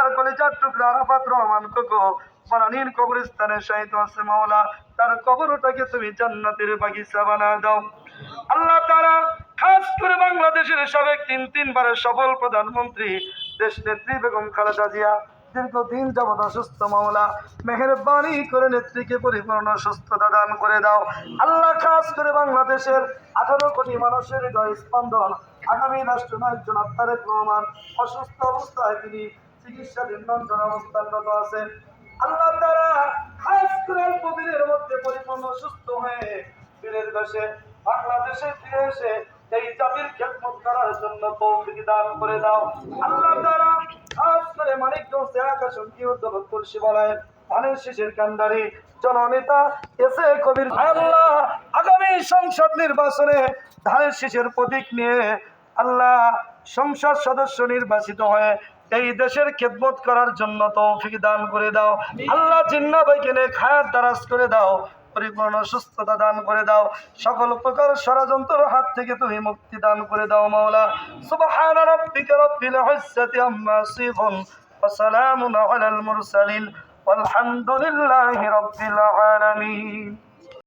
তার কলিজার টুকরা আরাফাত রহমান কোকো বানানীর কবরস্থানে শাহিদ আছে মাওলা, তার কবরটাকে তুমি জান্নাতের বাগিচা বানায় দাও। আল্লাহ তাআলা খাস করে বাংলাদেশের সাবেক তিনবারের সফল প্রধানমন্ত্রী দেশ নেত্রী বেগম খালেদা জিয়া দীর্ঘদিন যাবৎ অসুস্থ মাওলা, মেহেরবানি করে নেত্রীকে পরিপূর্ণ সুস্থতা দান করে দাও। আল্লাহ খাস করে বাংলাদেশের 18 কোটি মানুষের হৃদয় স্পন্দন আগামী রাষ্ট্রনায়ক জনাব তারেক রহমান অসুস্থ অবস্থায় তিনি চিকিৎসাধীন লন্ডন অবস্থানরত আছেন। আল্লাহ তাআলা খাস করে অল্প দিনের মধ্যে পরিপূর্ণ সুস্থ হয়ে ফিরের দেশে বাংলাদেশে ফিরে এসে এই জাতির খেদমত করার জন্য তৌফিক দান করে দাও। আল্লাহ তাআলা খাস করে মানিকগঞ্জ এলাকা সংকীর্ণ দৌলতপুর শিবালয়ের ধানের শীষের কান্ডারি জননেতা এস এ কবির আল্লাহ আগামী সংসদ নির্বাচনে ধানের শীষের প্রতীক নিয়ে আল্লাহ সংসদ সদস্য নির্বাচিত হয়ে এই দেশের খেদমত করার জন্য তৌফিক দান করে দাও। আল্লাহ জিন্না ভাইকে নেক হায়াত দারাজ করে দাও, পরিপূর্ণ সুস্থতা দান করে দাও, সকল প্রকার ষড়যন্ত্রের হাত থেকে তুমি মুক্তি দান করে দাও মাওলা। সুবহান রাব্বিকা রাব্বিল ইজ্জাতি আম্মা ইয়াসিফুন ওয়া সালামুন আলাল মুরসালিন ওয়ালহামদুলিল্লাহি রাব্বিল আলামিন।